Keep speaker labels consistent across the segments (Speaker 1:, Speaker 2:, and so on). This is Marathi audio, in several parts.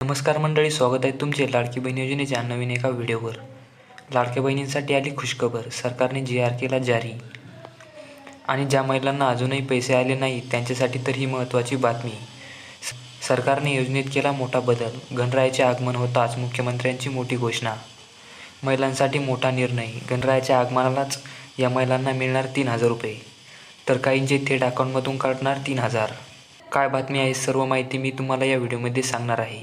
Speaker 1: नमस्कार मंडळी, स्वागत आहे तुमचे लाडकी बहीण योजनेच्या नवीन एका व्हिडिओवर. लाडक्या बहिणींसाठी आली खुशखबर, सरकारने GR केला जारी. आणि ज्या महिलांना अजूनही पैसे आले नाही त्यांच्यासाठी तर ही महत्त्वाची बातमी. सरकारने योजनेत केला मोठा बदल, गणरायाचे आगमन होताच मुख्यमंत्र्यांची मोठी घोषणा. महिलांसाठी मोठा निर्णय, गणरायाच्या आगमनालाच या महिलांना मिळणार 3,000 रुपये, तर काहींचे थेट अकाउंटमधून काढणार 3,000. काय बातमी आहे, सर्व माहिती मी तुम्हाला या व्हिडिओमध्ये सांगणार आहे.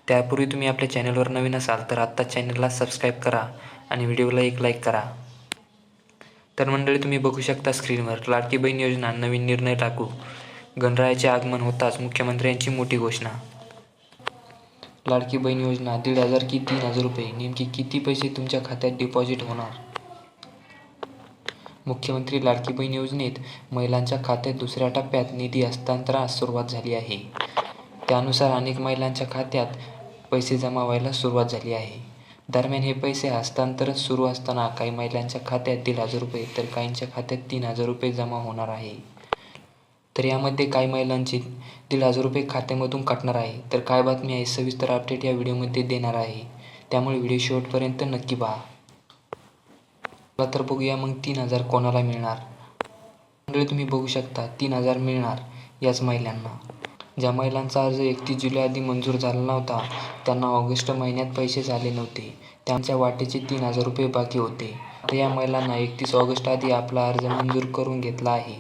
Speaker 1: त्यापूर्वी तुम्ही आपल्या चॅनलवर नवीन असाल तर आत्ता चॅनलला सबस्क्राईब करा आणि व्हिडिओला एक लाईक करा. तर मंडळी, तुम्ही बघू शकता स्क्रीनवर, लाडकी बहीण योजना नवीन निर्णय लागू, गणरायाचे आगमन होताच मुख्यमंत्र्यांची मोठी घोषणा. लाडकी बहीण योजना 1,500 की 3,000 रुपये, नेमके किती पैसे तुमच्या खात्यात डिपॉझिट होणार? मुख्यमंत्री लाडकी बहीण योजनेत महिलांच्या खात्यात दुसऱ्या टप्प्यात निधी हस्तांतरणास सुरुवात झाली आहे. त्यानुसार अनेक महिलांच्या खात्यात पैसे जमा व्हायला सुरुवात झाली आहे. दरम्यान हे पैसे हस्तांतरण सुरू असताना काही महिलांच्या खात्यात 1,500 रुपये तर काहींच्या खात्यात 3,000 रुपये जमा होणार आहे. तर यामध्ये काही महिलांचे 1,500 रुपये खात्यामधून कटणार आहे. तर काय बातमी आहे, सविस्तर अपडेट या व्हिडिओमध्ये देणार आहे, त्यामुळे व्हिडिओ शेवटपर्यंत नक्की पहा. चला तर बघूया मग 3,000 कोणाला मिळणार. मंडळी, तुम्ही बघू शकता 3,000 मिळणार याच महिलांना. ज्या महिलांचा अर्ज 31 जुलै आधी मंजूर झाला नव्हता, त्यांना ऑगस्ट महिन्यात पैसेच आले नव्हते, त्यांच्या वाटेचे 3,000 रुपये बाकी होते. आता या महिलांना 31 ऑगस्ट आधी आपला अर्ज मंजूर करून घेतला आहे,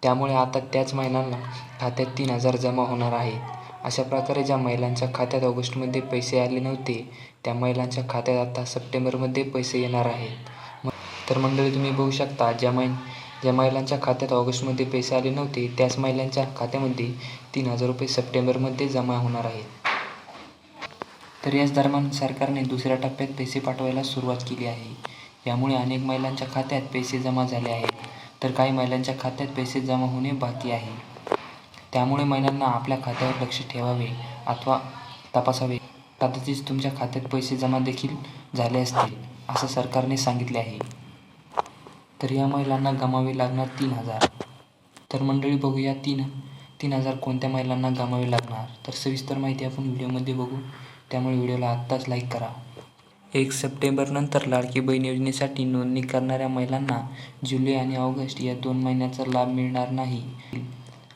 Speaker 1: त्यामुळे आता त्याच महिलांना खात्यात 3,000 जमा होणार आहेत. अशा प्रकारे ज्या महिलांच्या खात्यात ऑगस्टमध्ये पैसे आले नव्हते त्या महिलांच्या खात्यात आता सप्टेंबरमध्ये पैसे येणार आहेत. तर मंडळी, तुम्ही बघू शकता ज्या महिलांच्या खात्यात ऑगस्टमध्ये पैसे आले नव्हते त्याच महिलांच्या खात्यामध्ये 3,000 रुपये सप्टेंबरमध्ये जमा होणार आहेत. तर याच दरम्यान सरकारने दुसऱ्या टप्प्यात पैसे पाठवायला सुरुवात केली आहे. यामुळे अनेक महिलांच्या खात्यात पैसे जमा झाले आहेत, तर काही महिलांच्या खात्यात पैसे जमा होणे बाकी आहे. त्यामुळे महिलांना आपल्या खात्यावर लक्ष ठेवावे अथवा तपासावे. कदाचित तुमच्या खात्यात पैसे जमा देखील झाले असतील असं सरकारने सांगितले आहे. तर या महिलांना गमावे लागणार 3,000. तर मंडळी, बघूया 3,000 कोणत्या महिलांना गमावे लागणार. तर सविस्तर माहिती आपण व्हिडिओमध्ये बघू, त्यामुळे व्हिडिओला आत्ताच लाईक करा. 1 सप्टेंबरनंतर लाडकी बहीण योजनेसाठी नोंदणी करणाऱ्या महिलांना जुलै आणि ऑगस्ट या 2 महिन्याचा लाभ मिळणार नाही.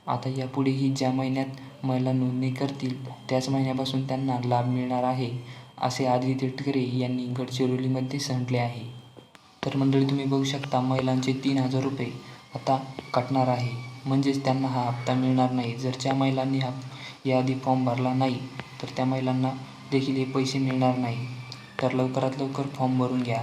Speaker 1: आता यापुढेही ज्या महिन्यात महिला नोंदणी करतील त्याच महिन्यापासून त्यांना लाभ मिळणार आहे, असे आदित्य ठाकरे यांनी गडचिरोलीमध्ये सांगितले आहे. तर मंडळी, तुम्ही बघू शकता महिलांचे 3,000 रुपये आता कटणार आहे, म्हणजेच त्यांना हा हप्ता मिळणार नाही. जर ज्या महिलांनी याआधी फॉर्म भरला नाही तर त्या महिलांना देखील हे पैसे मिळणार नाही. तर लवकरात लवकर फॉर्म भरून घ्या.